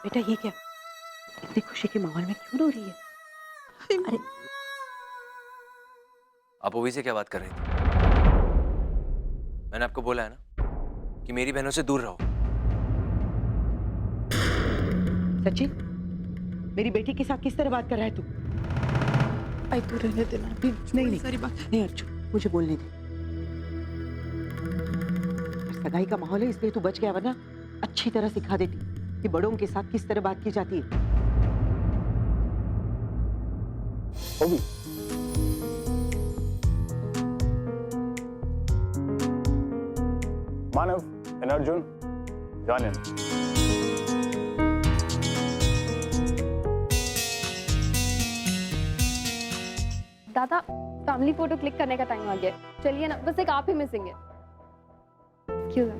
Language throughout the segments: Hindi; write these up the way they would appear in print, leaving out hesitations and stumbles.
बेटा ये क्या, इतनी खुशी के माहौल में क्यों रो रही है? अरे आप ओवी से क्या बात कर रही थी? मैंने आपको बोला है ना कि मेरी बहनों से दूर रहो। सचिन, मेरी बेटी के साथ किस तरह बात कर रहा है तू? आई तू रहने देना अभी। नहीं सारी बात नहीं अर्जुन, मुझे बोलने दे। सगाई का माहौल है इसलिए तू बच गया, वरना अच्छी तरह सिखा देती कि बड़ों के साथ किस तरह बात की जाती है। ओवी, मानव and अर्जुन, join in. दादा, फैमिली फोटो क्लिक करने का टाइम आ गया है। चलिए ना, बस एक आप ही मिसिंग है। क्यों?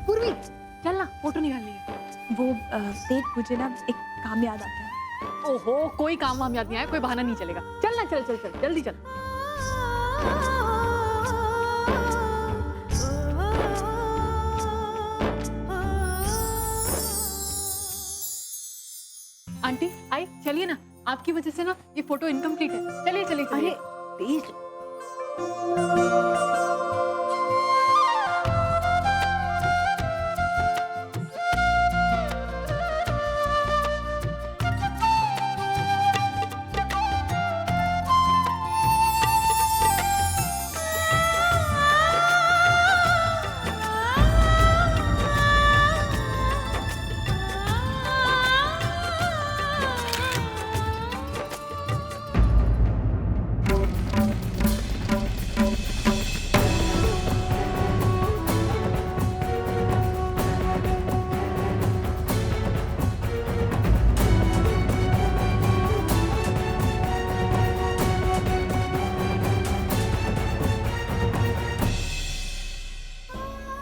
पूर्वी चल ना, फोटो निकालनी है। वो देख मुझे ना एक काम याद आ गया। ओहो, कोई काम वाम याद नहीं आया, कोई बहाना नहीं चलेगा। चल ना, चल चल चल, जल्दी चल। आंटी आई, चलिए ना, आपकी वजह से ना ये फोटो इनकम्प्लीट है। चलिए चलिए चलिए। अरे प्लीज,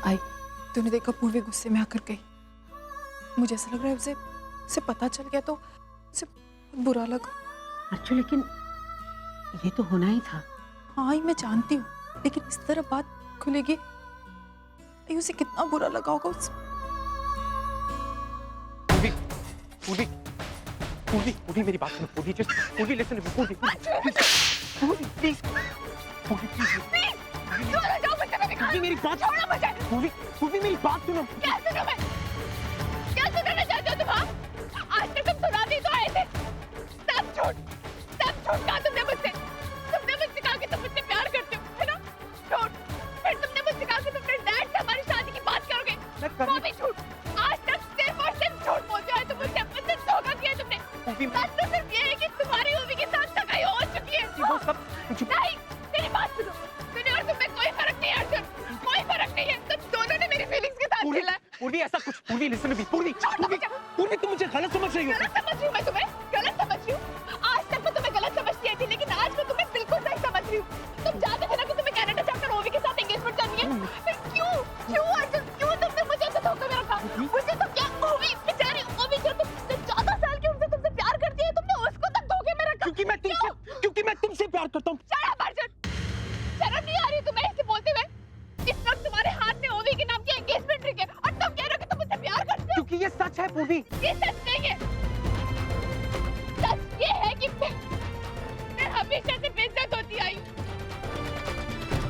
आई तूने देखा पूर्वी गुस्से में आकर गई। मुझे ऐसा लग रहा है उसे उसे पता चल गया तो उसे बहुत बुरा लगा। अर्जुन लेकिन ये तो होना ही था। हाँ आई मैं जानती हूँ, लेकिन इस तरह बात खुलेगी, आई उसे कितना बुरा लगा होगा। पूर्वी, पूर्वी, पूर्वी, पूर्वी मेरी बात सुनो। पूर्वी, just पूर्वी listen to me. पूर्वी, पूर्वी, please, पूर्वी, please. पूर्वी मेरी बात छोड़ो मुझे। पूर्वी, पूर्वी मेरी बात सुनो। क्या सुनो मैं? क्या सुनाना चाहते हो तुम? हाँ? आज तक तुम सुनाती तो आए थे। सब झूठ कहा तुमने मुझसे। तुमने मुझसे कहा कि तुम मुझसे प्यार करते हो, है ना? झूठ। फिर तुमने मुझसे कहा कि तुम अपने डैड से हमारी शादी की बात करोगे। वो भी झूठ। आज तक सिर्फ और सिर्फ झूठ बोलते हो। तुम मुझसे अपने से धोखा किया तुमने। सच तो सिर्फ ये है कि तुम्हारी मूवी के साथ सगाई हो चुकी है। वो सब नहीं, मेरी बात सुनो। मेरे और तुम में कोई फर्क नहीं है अर्जुन, कोई फर्क नहीं है। तुम दोनों ने मेरी फीलिंग्स के साथ खेला है। पूर्वी ऐसा कुछ, पूर्वी listen to me. पूर्वी, पूर्वी, पूर्वी तुम मुझे गलत समझ रही हो। गलत समझ रही हूँ मैं तुम्हें? गलत समझ रही हूँ? आज तक मैं तुम्हें गलत समझती आई थी, लेकिन आज मैं तुम्हें बिल्कुल सही समझ रही हूँ। तुम जानते थे ना कि तुम्हें कनाडा जाकर ओवी के साथ एंगेजमेंट करनी है। फिर क्यों अर्जुन, क्यों तुमने मुझे ऐसे धोखे में रखा? मुझे तो क्या, ओवी बेचारी ओवी जो तुमसे 14 साल की उम्र से तुमसे प्यार करती है, तुमने उसको तक धोखे में रखा। क्योंकि मैं तुमसे प्यार करता हूँ। शट अप अर्जुन, शर्म नहीं आ रही तुम्हें ऐसे बोलते हुए? इस वक्त तुम्हारे हाथ में ओवी के नाम की एंगेजमेंट रिंग है और तुम कह रहे हो कि तुम मुझसे प्यार करते हो। क्योंकि ये सच है पूर्वी। ये सच नहीं है। सच ये है कि मैं हमेशा से बेइज्जत होती आई हूँ।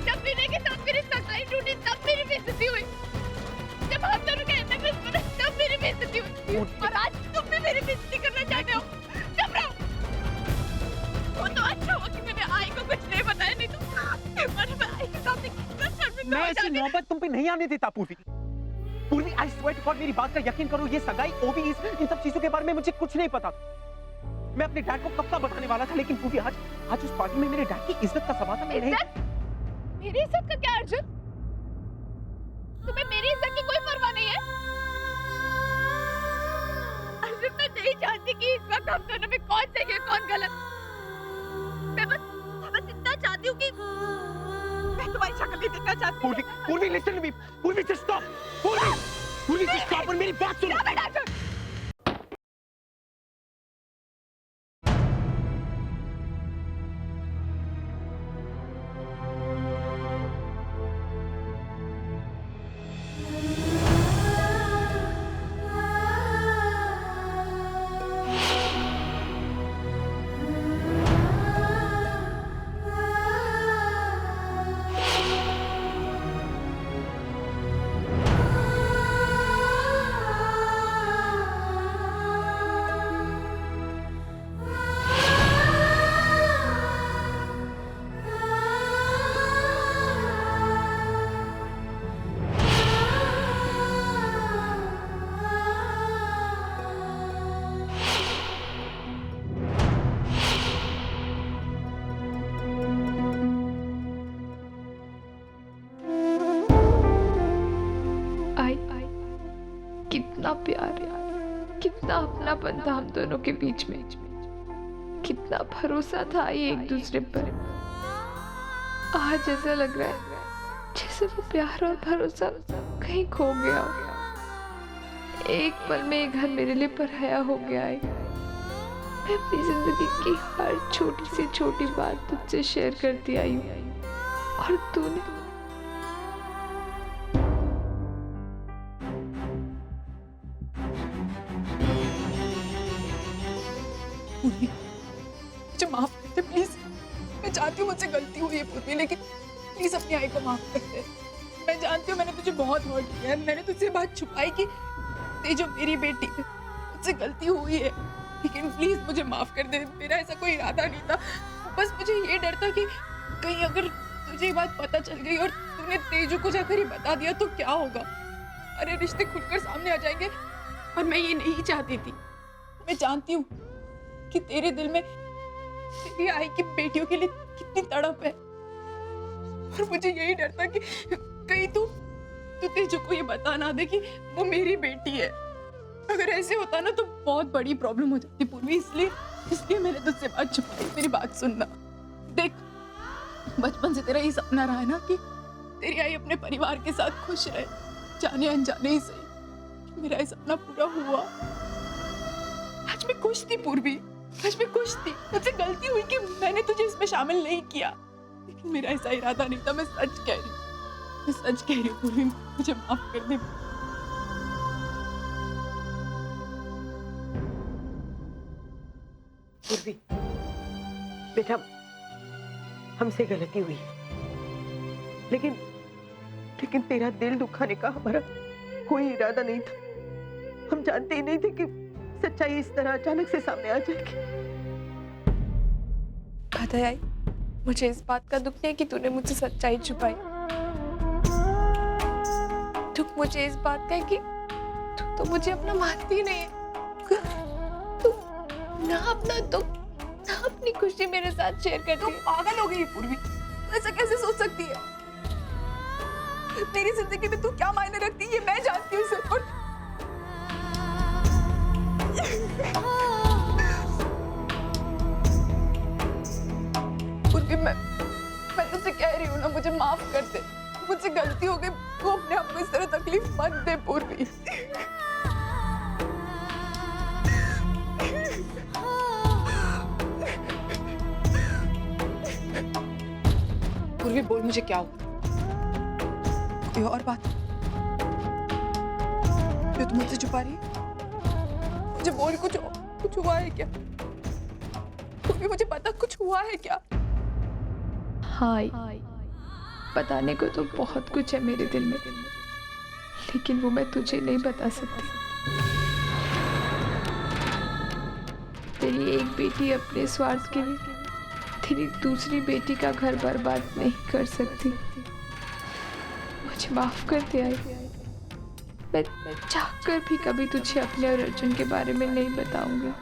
जब विनय के साथ मेरी सगाई टूटी तब मेरी बेइज्जती हुई। जब हम दोनों के एमएमएस बने तब मेरी बेइज्जती हुई। और आज तुम भी मेरी बेइज्जती करना चाहते हो। चुप रहो। वो तो अच्छा हुआ कि मैंने आई को कुछ नहीं बताया, नहीं तो मैं आई के सामने मैं ऐसी मोहब्बत तुम पे नहीं आने देता पूर्वी। पूर्वी, I swear to God, मेरी बात का यकीन करो, ये सगाई, ओवी, इन सब चीजों के बारे में मुझे कुछ नहीं पता। मैं अपने डैड को कब का बताने वाला था, लेकिन पूरी आज उस पार्टी में मेरे डैड की इज्जत का सवाल था। मैं नहीं। इज्जत? मेरी इज्जत का क्या अर्जुन? तुम्हें मेरी इज्जत की कोई परवाह नहीं है? अर्जुन मैं नहीं जानती कि इस वक्त हम दोनों में कौन सही है कौन गलत। मैं बस इतना चाहती हूँ कि मैं तुम्हारी शक्ल नहीं देखना चाहती हूँ। पूर्वी listen to me. Purvi just stop. Purvi just stop और मेरी बात सुनो। Stop it, Arjun! कितना प्यार कितना अपनापन था हम दोनों के बीच में, कितना भरोसा था ये एक दूसरे पर। आज ऐसा लग रहा है जैसे वो प्यार और भरोसा कहीं खो गया हो। एक पल में ये घर मेरे लिए पराया हो गया है। मैं अपनी जिंदगी की हर छोटी से छोटी बात तुझसे शेयर करती आई हूँ और तूने पूर्वी मुझे माफ कर दे प्लीज। मैं जानती हूँ मुझसे गलती हुई है पूर्वी, लेकिन प्लीज अपनी आई को माफ कर दे। मैं जानती हूँ मैंने तुझे बहुत हर्ट किया है। मैंने तुझसे बात छुपाई कि ते जो मेरी बेटी है मुझसे गलती हुई है, लेकिन प्लीज मुझे माफ कर दे। मेरा ऐसा कोई इरादा नहीं था। बस मुझे ये डर था कि कहीं अगर तुझे ये बात पता चल गई और तूने तेजू को जाकर ही बता दिया तो क्या होगा। अरे रिश्ते खुलकर सामने आ जाएंगे और मैं ये नहीं चाहती थी। मैं जानती हूँ कि तेरे दिल में तेरी आई की बेटियों के लिए कितनी तड़प है, और मुझे यही डर था कि कहीं तू तेजू को ये बता ना दे कि वो मेरी बेटी है। अगर ऐसे होता ना तो बहुत बड़ी प्रॉब्लम हो जाती पूर्वी। इसलिए मैंने तुझसे बात छुपाई। मेरी बात सुनना। देख, बचपन से तेरा ये सपना रहा है ना कि तेरी आई अपने परिवार के साथ खुश रहे, जाने अनजाने ही सही। मेरा ये सपना पूरा हुआ। आज मैं खुश थी पूर्वी, आज मैं खुश थी। मुझसे गलती हुई कि मैंने तुझे इसमें शामिल नहीं किया, लेकिन मेरा ऐसा इरादा नहीं था। मैं सच कह रही हूँ, मैं सच कह रही हूँ पूर्वी, मुझे माफ कर दे। पूर्वी बेटा, हमसे गलती हुई, लेकिन तेरा दिल दुखाने का हमारा कोई इरादा नहीं था। हम जानते ही नहीं थे कि सच्चाई इस तरह अचानक से सामने आ जाएगी। पता है, मुझे इस बात का दुख नहीं है कि तूने मुझसे सच्चाई छुपाई। दुख मुझे इस बात का है कि तू तो मुझे अपना मानती नहीं है। तू ना अपना दुख ना अपनी खुशी मेरे साथ शेयर करती है। पागल हो गई पूर्वी, ऐसा कैसे सोच सकती है? तेरी जिंदगी में तू क्या मायने रखती है ये मैं जानती हूँ सिर्फ। पूर्वी, मैं तुझसे कह रही हूँ ना, मुझे माफ कर दे। मुझसे गलती हो गई। तू अपने आप को इस तरह तकलीफ मत दे पूर्वी। पूर्वी बोल, मुझे क्या हुआ? कोई और बात जो तुम मुझसे छुपा रही है? मुझे बोल, कुछ हुआ है क्या? पूर्वी मुझे पता, कुछ हुआ है क्या? हाँ, बताने को तो बहुत कुछ है मेरे दिल में, लेकिन वो मैं तुझे नहीं बता सकती। तेरी एक बेटी अपने स्वार्थ के लिए तेरी दूसरी बेटी का घर बर्बाद नहीं कर सकती। मुझे माफ कर दे आई। मैं चाहकर भी कभी तुझे अपने और अर्जुन के बारे में नहीं बताऊंगी।